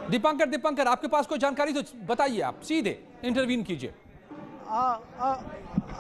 दीपांकर आपके पास कोई जानकारी तो बताइए, आप सीधे इंटरवीन कीजिए।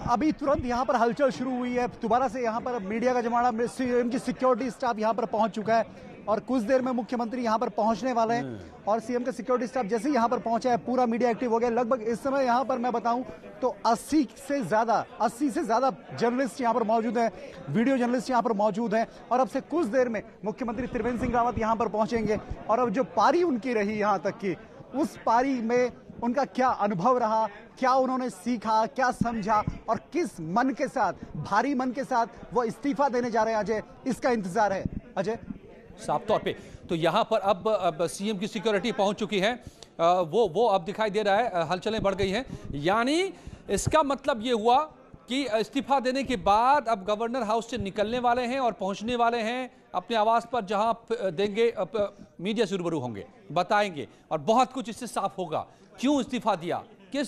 अभी तुरंत यहाँ पर हलचल शुरू हुई है, दोबारा से यहाँ पर मीडिया का जमाना, सीएम की सिक्योरिटी स्टाफ यहाँ पर पहुंच चुका है और कुछ देर में मुख्यमंत्री यहाँ पर पहुंचने वाले हैं। और सीएम का सिक्योरिटी स्टाफ जैसे ही यहाँ पर पहुंचा है, पूरा मीडिया एक्टिव हो गया। लगभग इस समय यहाँ पर मैं बताऊं तो 80 से ज्यादा जर्नलिस्ट यहाँ पर मौजूद हैं, वीडियो जर्नलिस्ट यहाँ पर मौजूद हैं। और अब से कुछ देर में मुख्यमंत्री त्रिवेंद्र सिंह रावत यहाँ पर पहुंचेंगे और अब जो पारी उनकी रही यहाँ तक की, उस पारी में उनका क्या अनुभव रहा, क्या उन्होंने सीखा, क्या समझा और किस मन के साथ, भारी मन के साथ वो इस्तीफा देने जा रहे हैं, अजय, इसका इंतजार है। अजय, साफ तौर पे तो यहां पर अब सीएम की सिक्योरिटी पहुंच चुकी है, वो अब दिखाई दे रहा है, हलचलें बढ़ गई हैं। यानी इसका मतलब ये हुआ कि इस्तीफा देने के बाद अब गवर्नर हाउस से निकलने वाले हैं और पहुंचने वाले हैं अपने आवास पर, जहां देंगे मीडिया से रूबरू होंगे, बताएंगे और बहुत कुछ इससे साफ होगा। क्यों इस्तीफा दिया, किस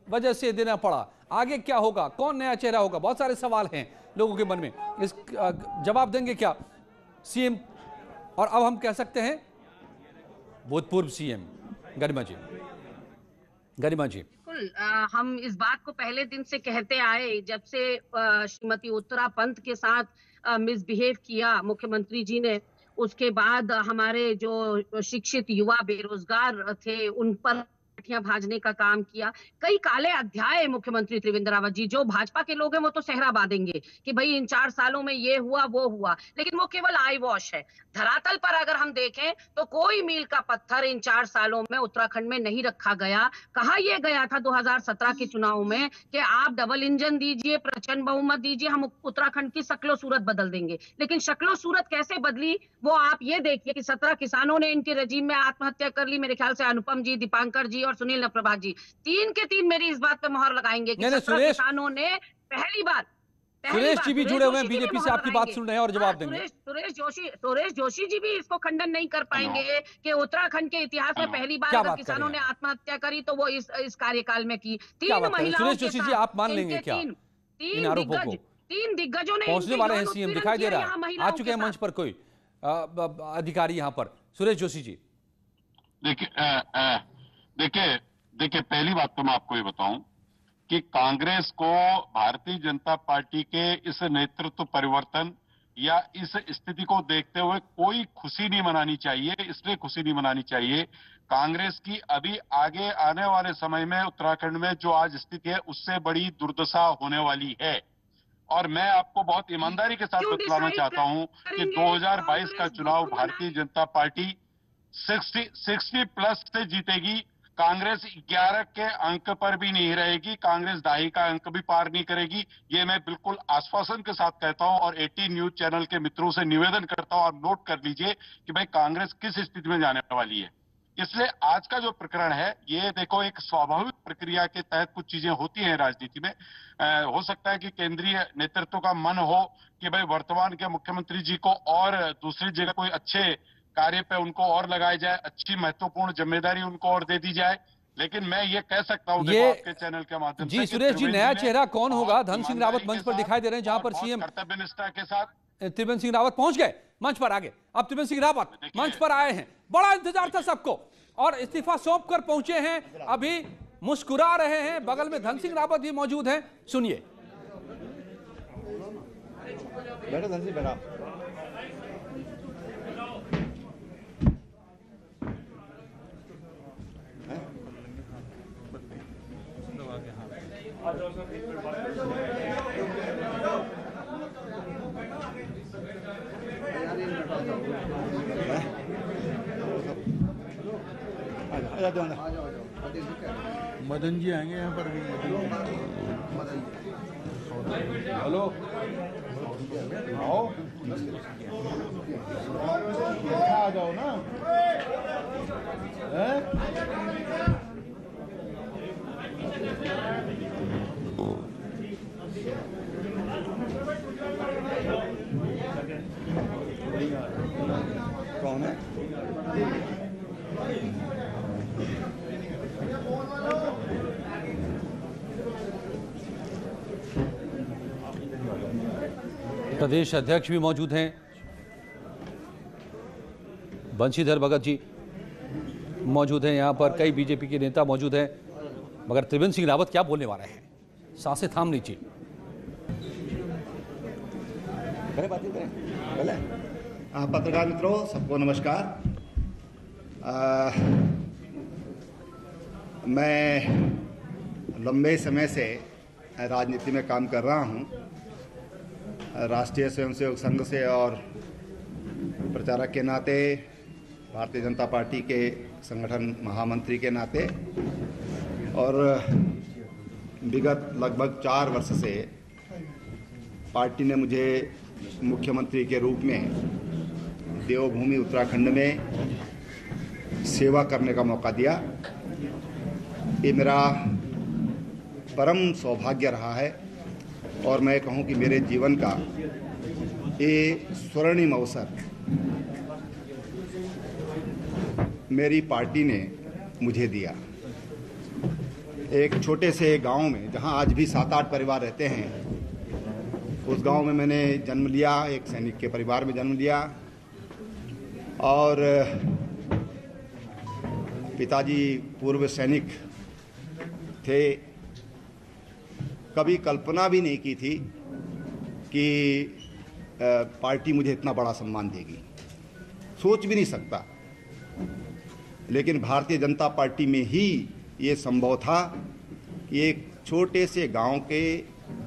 वजह से देना पड़ा, आगे क्या होगा, कौन नया चेहरा होगा, बहुत सारे सवाल हैं लोगों के मन में। इस जवाब देंगे क्या सीएम, और अब हम कह सकते हैं भूतपूर्व सीएम गरिमा जी। बिल्कुल, हम इस बात को पहले दिन से कहते आए, जब से श्रीमती उत्तरा पंत के साथ मिसबिहेव किया मुख्यमंत्री जी ने, उसके बाद हमारे जो शिक्षित युवा बेरोजगार थे उन पर भाजने का काम किया। कई काले अध्याय मुख्यमंत्री त्रिवेंद्र रावत जी, जो भाजपा के लोग हैं वो तो सहरा बांधेंगे कि भाई इन 4 सालों में ये हुआ वो हुआ, लेकिन वो केवल आई वॉश है। धरातल पर अगर हम देखें तो कोई मील का पत्थर इन 4 सालों में उत्तराखंड में नहीं रखा गया। कहा यह गया था 2017 के चुनाव में कि आप डबल इंजन दीजिए, प्रचंड बहुमत दीजिए, हम उत्तराखंड की शक्लो सूरत बदल देंगे। लेकिन शक्लो सूरत कैसे बदली वो आप ये देखिए कि 17 किसानों ने इनके रजीम में आत्महत्या कर ली। मेरे ख्याल से अनुपम जी, दीपांकर जी और सुनील नप्रभा जी, 3 के 3 मेरी इस बात पे मोहर लगाएंगे कि 17 किसानों ने पहली बार सुरेश जी भी जुड़े हुए हैं बीजेपी से, आपकी बात सुन रहे हैं और जवाब देंगे। सुरेश जोशी जी भी इसको खंडन नहीं कर पाएंगे कि उत्तराखंड के इतिहास में पहली बार अगर किसानों ने आत्महत्या करी तो वो इस कार्यकाल में की। 3 महिलाओं, सुरेश जोशी जी आप मान लेंगे क्या इन आरोपों को? 3 दिग्गजों ने पहुंचने वाले हैं सीएम, दिखाई दे रहा है, आ चुके हैं मंच पर कोई अधिकारी यहाँ पर। सुरेश जोशी जी देखिए, पहली बात तो मैं आपको ये बताऊं कि कांग्रेस को भारतीय जनता पार्टी के इस नेतृत्व परिवर्तन या इस स्थिति को देखते हुए कोई खुशी नहीं मनानी चाहिए। इसलिए खुशी नहीं मनानी चाहिए, कांग्रेस की अभी आगे आने वाले समय में उत्तराखंड में जो आज स्थिति है उससे बड़ी दुर्दशा होने वाली है। और मैं आपको बहुत ईमानदारी के साथ बतलाना चाहता हूं कि 2022 का चुनाव भारतीय जनता पार्टी 60+ से जीतेगी। कांग्रेस 11 के अंक पर भी नहीं रहेगी, कांग्रेस 2.5 का अंक भी पार नहीं करेगी। ये मैं बिल्कुल आश्वासन के साथ कहता हूं और 18 न्यूज चैनल के मित्रों से निवेदन करता हूं, और नोट कर लीजिए कि भाई कांग्रेस किस स्थिति में जाने वाली है। इसलिए आज का जो प्रकरण है, ये देखो एक स्वाभाविक प्रक्रिया के तहत कुछ चीजें होती हैं राजनीति में। हो सकता है कि केंद्रीय नेतृत्व का मन हो कि भाई वर्तमान के मुख्यमंत्री जी को और दूसरी जगह कोई अच्छे कार्य पे उनको और लगाया जाए, अच्छी महत्वपूर्ण जिम्मेदारी उनको और दे दी जाए। लेकिन मैं ये कह सकता हूं, देखो आपके चैनल के माध्यम से, जी सुरेश जी, नया चेहरा कौन होगा? धन सिंह रावत मंच पर दिखाई दे रहे हैं, जहां पर सीएम कर्तव्य निष्ठा के साथ त्रिवेंद्र सिंह रावत पहुंच गए मंच पर। आगे अब त्रिवेंद्र सिंह रावत मंच पर आए हैं, बड़ा इंतजार था सबको और इस्तीफा सौंप कर पहुंचे हैं, अभी मुस्कुरा रहे हैं। बगल में धन सिंह रावत भी मौजूद हैं, सुनिए। मदन जी आएंगे यहाँ पर भी। हेलो, आओ, आ जाओ ना। कौन है? प्रदेश अध्यक्ष भी मौजूद हैं, बंशीधर भगत जी, मौजूद हैं, यहाँ पर कई बीजेपी के नेता मौजूद हैं, मगर त्रिवेंद्र सिंह रावत क्या बोलने वाले हैं, सांसें थाम लीजिए। पत्रकार मित्रों, सबको नमस्कार। मैं लंबे समय से राजनीति में काम कर रहा हूं, राष्ट्रीय स्वयंसेवक संघ से और प्रचारक के नाते, भारतीय जनता पार्टी के संगठन महामंत्री के नाते, और विगत लगभग 4 वर्ष से पार्टी ने मुझे मुख्यमंत्री के रूप में देवभूमि उत्तराखंड में सेवा करने का मौका दिया। ये मेरा परम सौभाग्य रहा है और मैं कहूं कि मेरे जीवन का ये स्वर्णिम अवसर मेरी पार्टी ने मुझे दिया। एक छोटे से गांव में जहां आज भी 7-8 परिवार रहते हैं, उस गांव में मैंने जन्म लिया, एक सैनिक के परिवार में जन्म लिया और पिताजी पूर्व सैनिक थे। कभी कल्पना भी नहीं की थी कि पार्टी मुझे इतना बड़ा सम्मान देगी, सोच भी नहीं सकता। लेकिन भारतीय जनता पार्टी में ही ये संभव था कि एक छोटे से गांव के,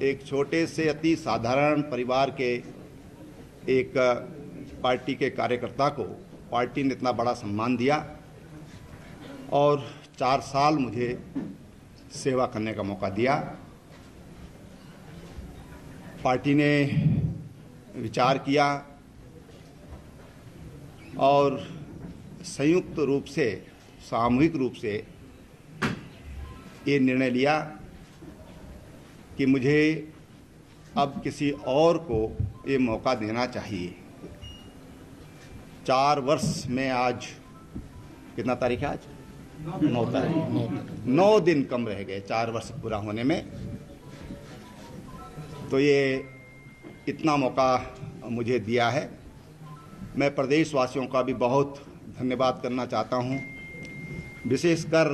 एक छोटे से अति साधारण परिवार के एक पार्टी के कार्यकर्ता को पार्टी ने इतना बड़ा सम्मान दिया और 4 साल मुझे सेवा करने का मौका दिया। पार्टी ने विचार किया और संयुक्त रूप से, सामूहिक रूप से ये निर्णय लिया कि मुझे अब किसी और को ये मौका देना चाहिए। 4 वर्ष में, आज कितना तारीख है, आज 9 तारीख, 9 दिन कम रह गए 4 वर्ष पूरा होने में। तो ये इतना मौका मुझे दिया है। मैं प्रदेशवासियों का भी बहुत धन्यवाद करना चाहता हूँ, विशेषकर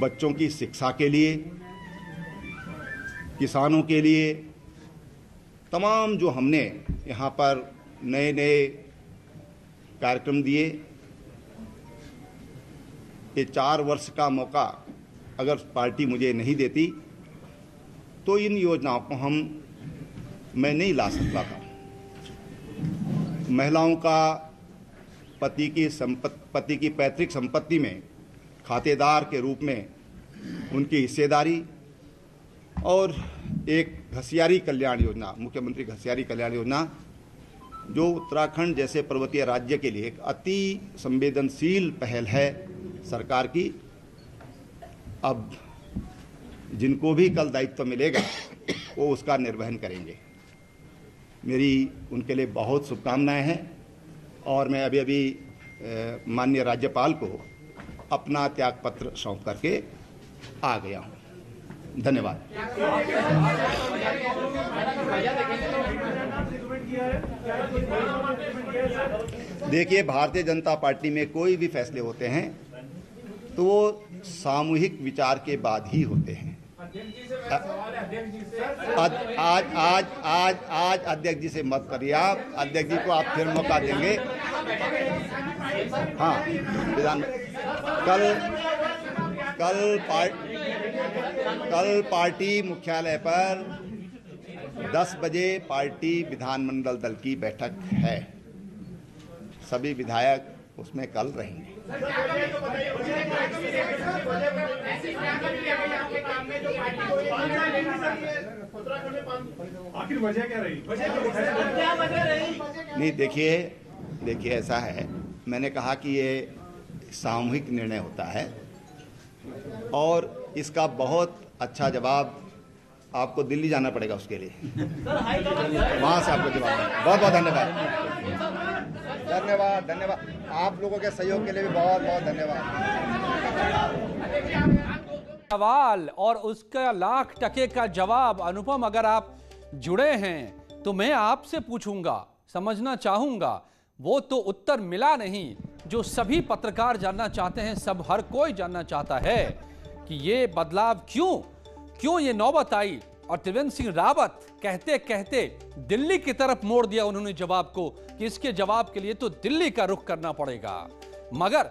बच्चों की शिक्षा के लिए, किसानों के लिए, तमाम जो हमने यहाँ पर नए नए कार्यक्रम दिए। ये 4 वर्ष का मौका अगर पार्टी मुझे नहीं देती तो इन योजनाओं को मैं नहीं ला सकता था। महिलाओं का पति की पैतृक संपत्ति में खातेदार के रूप में उनकी हिस्सेदारी, और एक घसियारी कल्याण योजना, मुख्यमंत्री घसियारी कल्याण योजना, जो उत्तराखंड जैसे पर्वतीय राज्य के लिए एक अति संवेदनशील पहल है सरकार की। अब जिनको भी कल दायित्व मिलेगा वो उसका निर्वहन करेंगे। मेरी उनके लिए बहुत शुभकामनाएं हैं और मैं अभी माननीय राज्यपाल को अपना त्यागपत्र सौंप करके आ गया हूं। धन्यवाद। देखिए, भारतीय जनता पार्टी में कोई भी फैसले होते हैं तो वो सामूहिक विचार के बाद ही होते हैं। आज अध्यक्ष जी से मत करिए, आप अध्यक्ष जी को आप फिर मौका देंगे। हाँ, कल पार्टी मुख्यालय पर 10 बजे पार्टी विधानमंडल दल की बैठक है। सभी विधायक उसमें कल रहेंगे। आखिर वजह क्या रही? नहीं, देखिए ऐसा है, मैंने कहा कि ये सामूहिक निर्णय होता है और इसका बहुत अच्छा जवाब आपको दिल्ली जाना पड़ेगा उसके लिए, वहां से आपको जवाब। बहुत बहुत धन्यवाद। आप लोगों के सहयोग के लिए भी बहुत बहुत धन्यवाद। सवाल और उसका लाख टके का जवाब। अनुपम, अगर आप जुड़े हैं तो मैं आपसे पूछूंगा, समझना चाहूंगा, वो तो उत्तर मिला नहीं जो सभी पत्रकार जानना चाहते हैं, सब हर कोई जानना चाहता है कि ये बदलाव क्यों ये नौबत आई। और त्रिवेंद्र सिंह रावत कहते कहते दिल्ली की तरफ मोड़ दिया उन्होंने जवाब को कि इसके जवाब के लिए तो दिल्ली का रुख करना पड़ेगा, मगर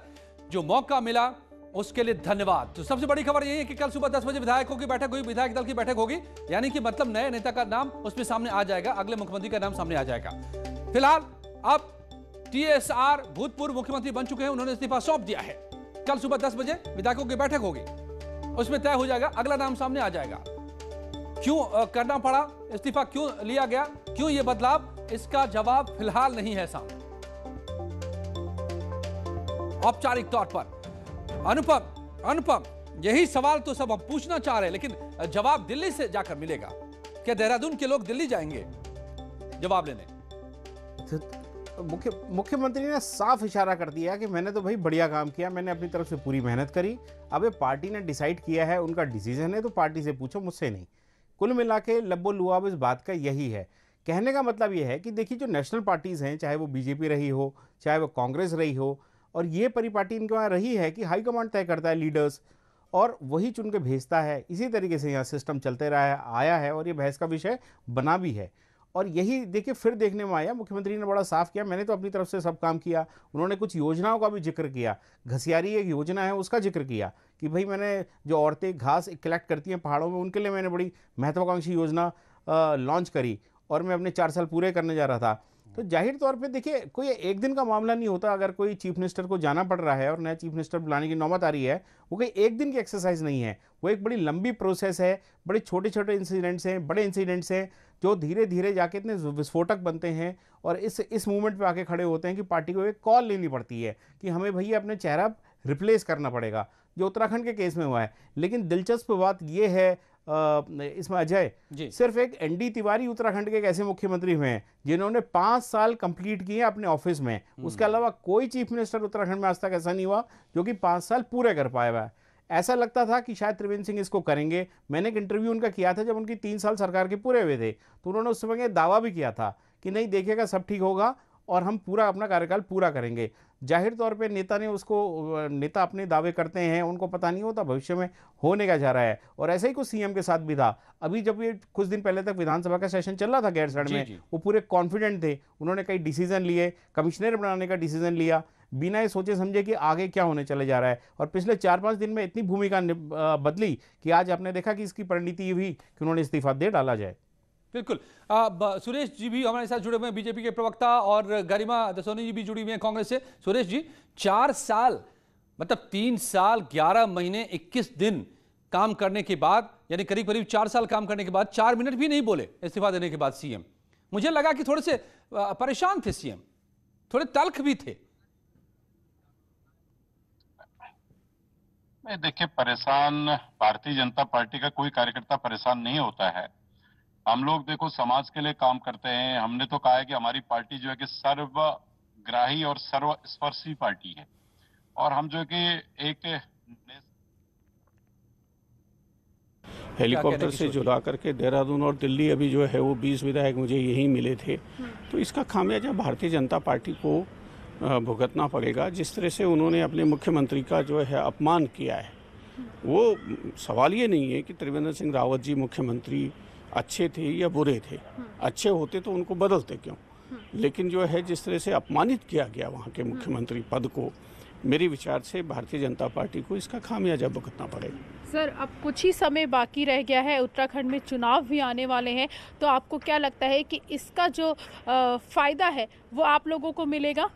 जो मौका मिला उसके लिए धन्यवाद। तो सबसे बड़ी खबर यही है कि कल सुबह 10 बजे विधायकों की बैठक हुई, विधायक दल की बैठक होगी, यानी कि मतलब नए नेता का नाम उसमें सामने आ जाएगा, अगले मुख्यमंत्री का नाम सामने आ जाएगा। फिलहाल अब TSR भूतपूर्व मुख्यमंत्री बन चुके हैं, उन्होंने इस्तीफा सौंप दिया है। कल सुबह 10 बजे विधायकों की बैठक होगी, उसमें तय हो जाएगा, अगला नाम सामने आ जाएगा। क्यों करना पड़ा इस्तीफा, क्यों लिया गया, क्यों ये बदलाव, इसका जवाब फिलहाल नहीं है सामने औपचारिक तौर पर। अनुपम यही सवाल तो सब हम पूछना चाह रहे हैं, लेकिन जवाब दिल्ली से जाकर मिलेगा। क्या देहरादून के लोग दिल्ली जाएंगे जवाब लेने? मुख्यमंत्री ने साफ इशारा कर दिया कि मैंने तो भाई बढ़िया काम किया, मैंने अपनी तरफ से पूरी मेहनत करी, अब ये पार्टी ने डिसाइड किया है, उनका डिसीजन है, तो पार्टी से पूछो, मुझसे नहीं। कुल मिला के लब्बो लुआब इस बात का यही है। कहने का मतलब ये है कि देखिए, जो नेशनल पार्टीज़ हैं, चाहे वो बीजेपी रही हो, चाहे वो कांग्रेस रही हो, और ये परिपाटी इनके वहाँ रही है कि हाईकमांड तय करता है लीडर्स, और वही चुन के भेजता है। इसी तरीके से यहाँ सिस्टम चलते रहा है, आया है, और ये बहस का विषय बना भी है। और यही देखिए फिर देखने में आया, मुख्यमंत्री ने बड़ा साफ किया, मैंने तो अपनी तरफ से सब काम किया। उन्होंने कुछ योजनाओं का भी जिक्र किया, घसियारी एक योजना है उसका जिक्र किया कि भाई मैंने जो औरतें घास कलेक्ट करती हैं पहाड़ों में, उनके लिए मैंने बड़ी महत्वाकांक्षी योजना लॉन्च करी, और मैं अपने 4 साल पूरे करने जा रहा था। तो जाहिर तौर पे देखिए, कोई एक दिन का मामला नहीं होता। अगर कोई चीफ मिनिस्टर को जाना पड़ रहा है और नया चीफ मिनिस्टर बुलाने की नौबत आ रही है, वो कोई एक दिन की एक्सरसाइज नहीं है, वो एक बड़ी लंबी प्रोसेस है। बड़े छोटे छोटे इंसिडेंट्स हैं, बड़े इंसिडेंट्स हैं, जो धीरे धीरे जाके इतने विस्फोटक बनते हैं, और इस मूवमेंट पे आके खड़े होते हैं कि पार्टी को एक कॉल लेनी पड़ती है कि हमें भैया अपने चेहरा रिप्लेस करना पड़ेगा, जो उत्तराखंड के केस में हुआ है। लेकिन दिलचस्प बात यह है इसमें अजय, सिर्फ एक ND तिवारी उत्तराखंड के एक ऐसे मुख्यमंत्री हुए हैं जिन्होंने 5 साल कंप्लीट किए अपने ऑफिस में। उसके अलावा कोई चीफ मिनिस्टर उत्तराखंड में आज तक ऐसा नहीं हुआ जो कि 5 साल पूरे कर पाया हुआ है। ऐसा लगता था कि शायद त्रिवेंद्र सिंह इसको करेंगे। मैंने एक इंटरव्यू उनका किया था जब उनकी 3 साल सरकार के पूरे हुए थे, तो उन्होंने उस समय दावा भी किया था कि नहीं, देखिएगा सब ठीक होगा और हम पूरा अपना कार्यकाल पूरा करेंगे। जाहिर तौर पे नेता अपने दावे करते हैं, उनको पता नहीं होता भविष्य में होने का जा रहा है। और ऐसा ही कुछ सीएम के साथ भी था। अभी जब ये कुछ दिन पहले तक विधानसभा का सेशन चल रहा था गैरसैंण में, वो पूरे कॉन्फिडेंट थे, उन्होंने कई डिसीजन लिए, कमिश्नर बनाने का डिसीजन लिया, बिना ये सोचे समझे कि आगे क्या होने चले जा रहा है। और पिछले 4-5 दिन में इतनी भूमिका बदली कि आज आपने देखा कि इसकी परिणति हुई कि उन्होंने इस्तीफा दे डाला जाए। बिल्कुल। सुरेश जी भी हमारे साथ जुड़े हुए हैं, बीजेपी के प्रवक्ता, और गरिमा दसोनी जी भी जुड़ी हुई हैं कांग्रेस से। सुरेश जी, 4 साल मतलब 3 साल 11 महीने 21 दिन काम करने के बाद, यानी करीब करीब 4 साल काम करने के बाद 4 मिनट भी नहीं बोले इस्तीफा देने के बाद सीएम। मुझे लगा कि थोड़े से परेशान थे सीएम, थोड़े तल्ख भी थे। देखिए, परेशान भारतीय जनता पार्टी का कोई कार्यकर्ता परेशान नहीं होता है। हम लोग देखो समाज के लिए काम करते हैं। हमने तो कहा है कि हमारी पार्टी जो है कि सर्वग्राही और सर्वस्पर्शी पार्टी है, और हम जो है कि एक हेलीकॉप्टर से जुड़ा करके देहरादून और दिल्ली अभी जो है वो 20 विधायक मुझे यहीं मिले थे। तो इसका खामियाजा भारतीय जनता पार्टी को भुगतना पड़ेगा। जिस तरह से उन्होंने अपने मुख्यमंत्री का जो है अपमान किया है, वो सवाल ये नहीं है कि त्रिवेंद्र सिंह रावत जी मुख्यमंत्री अच्छे थे या बुरे थे। अच्छे होते तो उनको बदलते क्यों, लेकिन जो है जिस तरह से अपमानित किया गया वहाँ के मुख्यमंत्री पद को, मेरे विचार से भारतीय जनता पार्टी को इसका खामियाजा भुगतना पड़ेगा। सर, अब कुछ ही समय बाकी रह गया है, उत्तराखंड में चुनाव भी आने वाले हैं, तो आपको क्या लगता है कि इसका जो फायदा है वो आप लोगों को मिलेगा?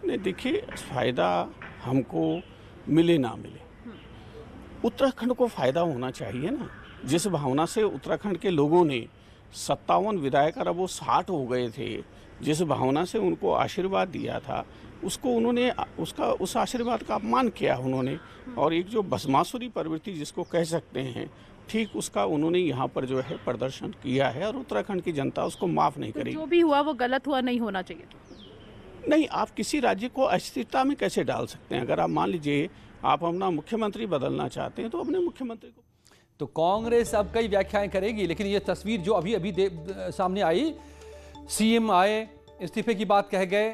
नहीं, देखिए, फायदा हमको मिले ना मिले, उत्तराखंड को फायदा होना चाहिए ना। जिस भावना से उत्तराखंड के लोगों ने 57 विधायक, और अब वो 60 हो गए थे, जिस भावना से उनको आशीर्वाद दिया था, उसको उन्होंने उस आशीर्वाद का अपमान किया उन्होंने। और एक जो भस्मासुरी प्रवृत्ति जिसको कह सकते हैं, ठीक उसका उन्होंने यहाँ पर जो है प्रदर्शन किया है, और उत्तराखंड की जनता उसको माफ़ नहीं करेगी। जो भी हुआ वो गलत हुआ, नहीं होना चाहिए। नहीं, आप किसी राज्य को अस्थिरता में कैसे डाल सकते हैं? अगर आप मान लीजिए आप अपना मुख्यमंत्री बदलना चाहते हैं तो अपने मुख्यमंत्री को। तो कांग्रेस अब कई व्याख्याएं करेगी, लेकिन ये तस्वीर जो अभी सामने आई, सीएम आए, इस्तीफे की बात कह गए,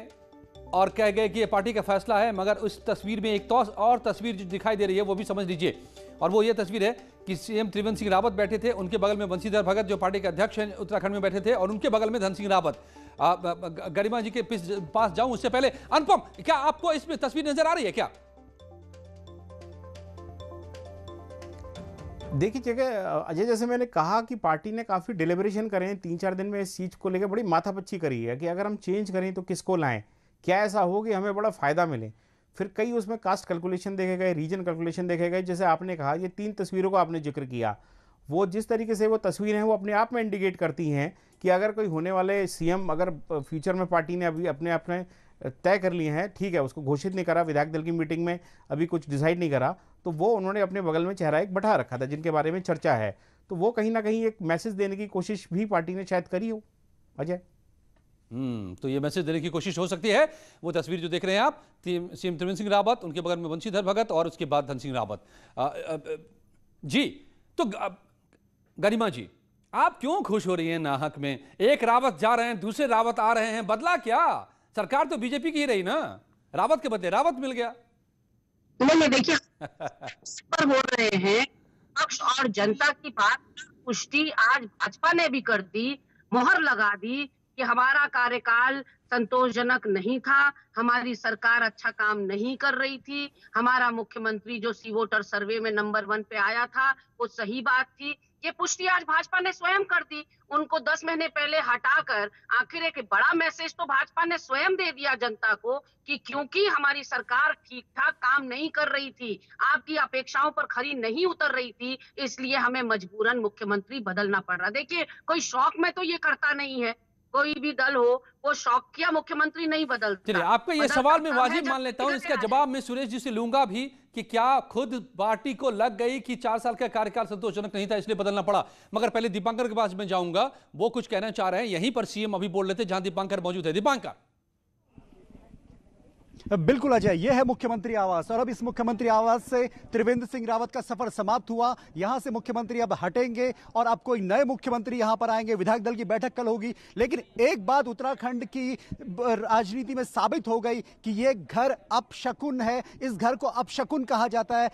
और कह गए कि ये पार्टी का फैसला है। मगर उस तस्वीर में एक और तस्वीर जो दिखाई दे रही है वो भी समझ लीजिए, और वो ये तस्वीर है कि सीएम त्रिवेंद्र सिंह रावत बैठे थे, उनके बगल में बंशीधर भगत जो पार्टी के अध्यक्ष हैं उत्तराखंड में बैठे थे, और उनके बगल में धन सिंह रावत। गरिमा जी के पास जाऊं उससे पहले अनुपम, क्या आपको इसमें तस्वीर नजर आ रही है क्या? देखिए जगह अजय, जैसे मैंने कहा कि पार्टी ने काफ़ी डिलिब्रेशन करे हैं 3-4 दिन में इस चीज़ को लेकर, बड़ी माथापच्ची करी है कि अगर हम चेंज करें तो किसको लाएं, क्या ऐसा हो कि हमें बड़ा फ़ायदा मिले। फिर कई उसमें कास्ट कैलकुलेशन देखे गए, रीजन कैलकुलेशन देखे गए। जैसे आपने कहा ये 3 तस्वीरों का आपने जिक्र किया, वो जिस तरीके से वो तस्वीरें हैं वो अपने आप में इंडिकेट करती हैं कि अगर कोई होने वाले सीएम अगर फ्यूचर में पार्टी ने अभी अपने तय कर लिए हैं, ठीक है, उसको घोषित नहीं करा, विधायक दल की मीटिंग में अभी कुछ डिसाइड नहीं करा, तो वो उन्होंने अपने बगल में चेहरा एक बैठा रखा था जिनके बारे में चर्चा है। तो वो कहीं ना कहीं एक मैसेज देने की कोशिश भी पार्टी ने शायद करी हो अजय। तो ये मैसेज देने की कोशिश हो सकती है। वो तस्वीर जो देख रहे हैं आप, सीएम त्रिवेंद्र सिंह रावत, उनके बगल में बंशीधर भगत और उसके बाद धन सिंह रावत जी। तो गरिमा जी, आप क्यों खुश हो रही हैं नाहक में? एक रावत जा रहे हैं, दूसरे रावत आ रहे हैं, बदला क्या? सरकार तो बीजेपी की ही रही ना, रावत के बदले रावत मिल गया। नहीं देखिए पर हो रहे हैं पक्ष और जनता की बात पुष्टि आज भाजपा ने भी कर दी, मोहर लगा दी कि हमारा कार्यकाल संतोषजनक नहीं था, हमारी सरकार अच्छा काम नहीं कर रही थी, हमारा मुख्यमंत्री जो सी वोटर सर्वे में नंबर 1 पे आया था वो सही बात थी। ये पुष्टि आज भाजपा ने स्वयं कर दी। उनको 10 महीने पहले हटाकर आखिर एक बड़ा मैसेज तो भाजपा ने स्वयं दे दिया जनता को कि क्योंकि हमारी सरकार ठीक ठाक काम नहीं कर रही थी, आपकी अपेक्षाओं पर खरी नहीं उतर रही थी, इसलिए हमें मजबूरन मुख्यमंत्री बदलना पड़ रहा। देखिए कोई शौक में तो ये करता नहीं है, कोई भी दल हो वो शौकिया मुख्यमंत्री नहीं बदलता। चलिए आपका ये सवाल मैं वाजिब मान लेता हूं, इसका जवाब मैं सुरेश जी से लूंगा भी कि क्या खुद पार्टी को लग गई कि 4 साल का कार्यकाल संतोषजनक नहीं था इसलिए बदलना पड़ा। मगर पहले दीपांकर के पास मैं जाऊंगा, वो कुछ कहना चाह रहे हैं। यहीं पर सीएम अभी बोल रहे थे जहां दीपांकर मौजूद है। दीपांकर। बिल्कुल अजय, यह है मुख्यमंत्री आवास, और अब इस मुख्यमंत्री आवास से त्रिवेंद्र सिंह रावत का सफर समाप्त हुआ। यहां से मुख्यमंत्री अब हटेंगे और अब कोई नए मुख्यमंत्री यहां पर आएंगे। विधायक दल की बैठक कल होगी, लेकिन एक बात उत्तराखंड की राजनीति में साबित हो गई कि यह घर अपशकुन है। इस घर को अपशकुन कहा जाता है।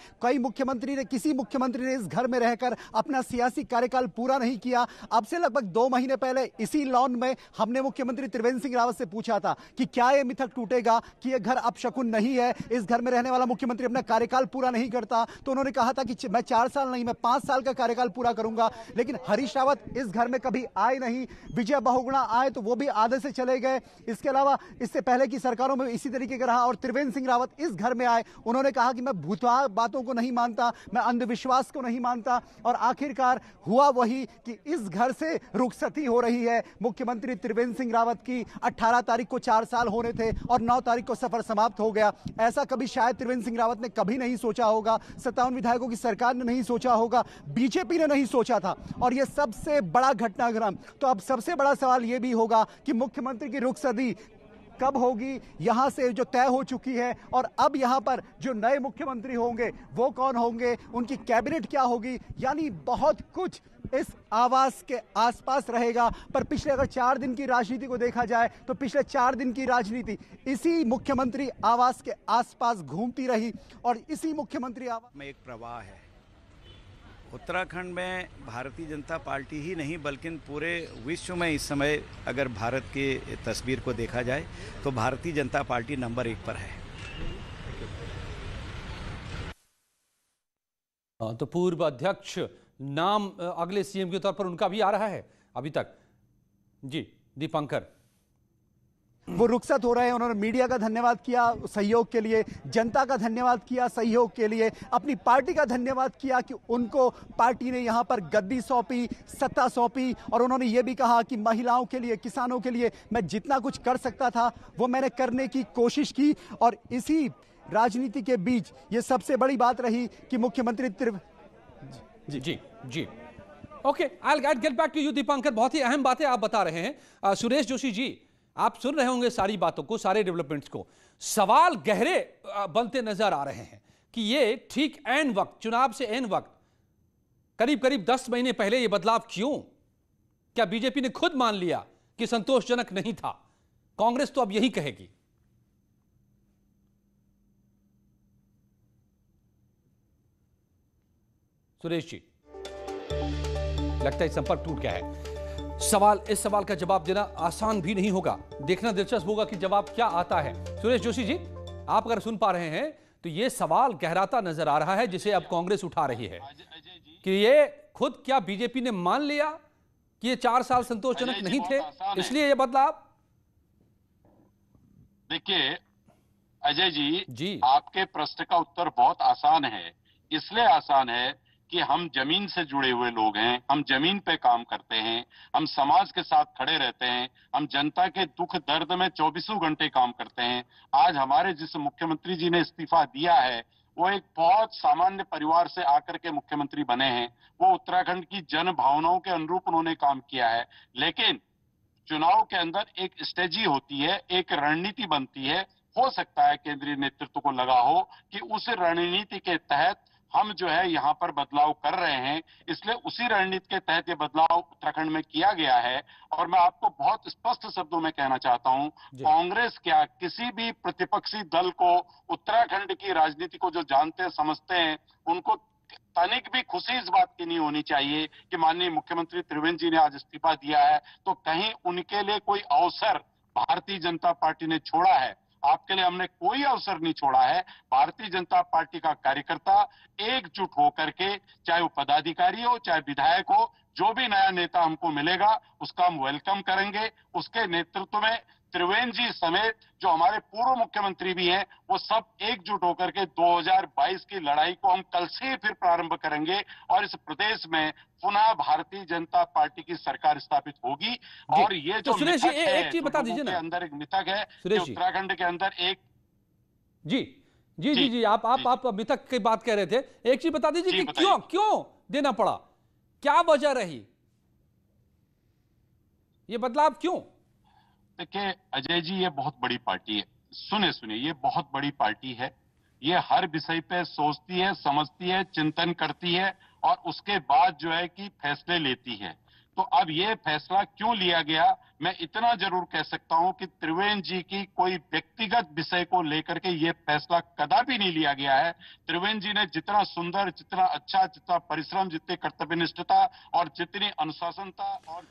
किसी मुख्यमंत्री ने इस घर में रहकर अपना सियासी कार्यकाल पूरा नहीं किया। अब से लगभग 2 महीने पहले इसी लॉन में हमने मुख्यमंत्री त्रिवेंद्र सिंह रावत से पूछा था कि क्या यह मिथक टूटेगा कि यह घर अपशकुन नहीं है, इस घर में रहने वाला मुख्यमंत्री अपना कार्यकाल पूरा नहीं करता। तो उन्होंने कहा था कि मैं 4 साल नहीं, मैं 5 साल का कार्यकाल पूरा करूंगा। लेकिन हरीश रावत इस घर में कभी आए नहीं। विजय बहुगुणा आए तो वो भी आधे से चले गए। इसके अलावा इससे पहले की सरकारों में इसी तरीके का रहा। और त्रिवेंद्र सिंह रावत इस घर में आए, उन्होंने कहा कि मैं भूतवा बातों को नहीं मानता, मैं अंधविश्वास को नहीं मानता। और आखिरकार हुआ वही कि इस घर से रुखसती हो रही है। मुख्यमंत्री त्रिवेंद्र सिंह रावत की 18 तारीख को 4 साल होने थे और 9 तारीख को सफर समाप्त हो गया। ऐसा कभी शायद त्रिवेंद्र सिंह रावत ने कभी नहीं सोचा होगा, 57 विधायकों की सरकार ने नहीं सोचा होगा, बीजेपी ने नहीं सोचा था। और यह सबसे बड़ा घटनाक्रम। तो अब सबसे बड़ा सवाल यह भी होगा कि मुख्यमंत्री की रुखसती कब होगी, यहां से जो तय हो चुकी है, और अब यहां पर जो नए मुख्यमंत्री होंगे वो कौन होंगे, उनकी कैबिनेट क्या होगी, यानी बहुत कुछ इस आवास के आसपास रहेगा। पर पिछले अगर 4 दिन की राजनीति को देखा जाए तो पिछले 4 दिन की राजनीति इसी मुख्यमंत्री आवास के आसपास घूमती रही। और इसी मुख्यमंत्री आवास में एक प्रवाह है। उत्तराखंड में भारतीय जनता पार्टी ही नहीं बल्कि पूरे विश्व में इस समय अगर भारत की तस्वीर को देखा जाए तो भारतीय जनता पार्टी नंबर 1 पर है। तो पूर्व अध्यक्ष नाम अगले सीएम के तौर पर उनका भी आ रहा है अभी तक। जी दीपांकर। वो रुखसत हो रहे हैं। उन्होंने मीडिया का धन्यवाद किया सहयोग के लिए, जनता का धन्यवाद किया सहयोग के लिए, अपनी पार्टी का धन्यवाद किया कि उनको पार्टी ने यहाँ पर गद्दी सौंपी, सत्ता सौंपी। और उन्होंने ये भी कहा कि महिलाओं के लिए, किसानों के लिए मैं जितना कुछ कर सकता था वो मैंने करने की कोशिश की। और इसी राजनीति के बीच ये सबसे बड़ी बात रही कि मुख्यमंत्री जी जी जी okay, I will get back to you Deepankar. बहुत ही अहम बातें आप बता रहे हैं। सुरेश जोशी जी, आप सुन रहे होंगे सारी बातों को, सारे डेवलपमेंट्स को। सवाल गहरे बनते नजर आ रहे हैं कि ये ठीक ऐन वक्त, चुनाव से ऐन वक्त, करीब करीब 10 महीने पहले ये बदलाव क्यों? क्या बीजेपी ने खुद मान लिया कि संतोषजनक नहीं था? कांग्रेस तो अब यही कहेगी। सुरेश जी, लगता है संपर्क टूट गया है। इस सवाल का जवाब देना आसान भी नहीं होगा। देखना दिलचस्प होगा कि जवाब क्या आता है। सुरेश जोशी जी, आप अगर सुन पा रहे हैं तो यह सवाल गहराता नजर आ रहा है जिसे अब कांग्रेस उठा रही है कि ये खुद क्या बीजेपी ने मान लिया कि ये 4 साल संतोषजनक नहीं थे, इसलिए ये बदलाव। देखिए अजय जी, आपके प्रश्न का उत्तर बहुत आसान है। इसलिए आसान है कि हम जमीन से जुड़े हुए लोग हैं, हम जमीन पे काम करते हैं, हम समाज के साथ खड़े रहते हैं, हम जनता के दुख दर्द में 24 घंटे काम करते हैं। आज हमारे जिस मुख्यमंत्री जी ने इस्तीफा दिया है वो एक बहुत सामान्य परिवार से आकर के मुख्यमंत्री बने हैं। वो उत्तराखंड की जन भावनाओं के अनुरूप उन्होंने काम किया है। लेकिन चुनाव के अंदर एक स्ट्रेटजी होती है, एक रणनीति बनती है। हो सकता है केंद्रीय नेतृत्व को लगा हो कि उस रणनीति के तहत हम जो है यहाँ पर बदलाव कर रहे हैं, इसलिए उसी रणनीति के तहत ये बदलाव उत्तराखंड में किया गया है। और मैं आपको बहुत स्पष्ट शब्दों में कहना चाहता हूं, कांग्रेस क्या किसी भी प्रतिपक्षी दल को उत्तराखंड की राजनीति को जो जानते समझते हैं उनको तनिक भी खुशी इस बात की नहीं होनी चाहिए कि माननीय मुख्यमंत्री त्रिवेंद्र जी ने आज इस्तीफा दिया है तो कहीं उनके लिए कोई अवसर भारतीय जनता पार्टी ने छोड़ा है। आपके लिए हमने कोई अवसर नहीं छोड़ा है। भारतीय जनता पार्टी का कार्यकर्ता एकजुट होकर के, चाहे वो पदाधिकारी हो चाहे विधायक हो, जो भी नया नेता हमको मिलेगा उसका हम वेलकम करेंगे। उसके नेतृत्व में त्रिवेंद्र जी समेत जो हमारे पूर्व मुख्यमंत्री भी हैं वो सब एकजुट होकर के 2022 की लड़ाई को हम कल से ही फिर प्रारंभ करेंगे और इस प्रदेश में पुनः भारतीय जनता पार्टी की सरकार स्थापित होगी। और ये जो सुरेश जी एक चीज बता दीजिए ना, अंदर एक मिथक है कि उत्तराखंड के अंदर एक जी आप मिथक की बात कह रहे थे। एक चीज बता दीजिए कि क्यों देना पड़ा, क्या वजह रही, ये बदलाव क्यों? देखिए अजय जी, ये बहुत बड़ी पार्टी है। सुनिए, ये बहुत बड़ी पार्टी है। ये हर विषय पे सोचती है, समझती है, चिंतन करती है और उसके बाद जो है कि फैसले लेती है। तो अब ये फैसला क्यों लिया गया, मैं इतना जरूर कह सकता हूं कि त्रिवेंद्र जी की कोई व्यक्तिगत विषय को लेकर के ये फैसला कदापि नहीं लिया गया है। त्रिवेंद्र जी ने जितना सुंदर, जितना अच्छा, जितना परिश्रम, जितनी कर्तव्यनिष्ठता और जितनी अनुशासनता और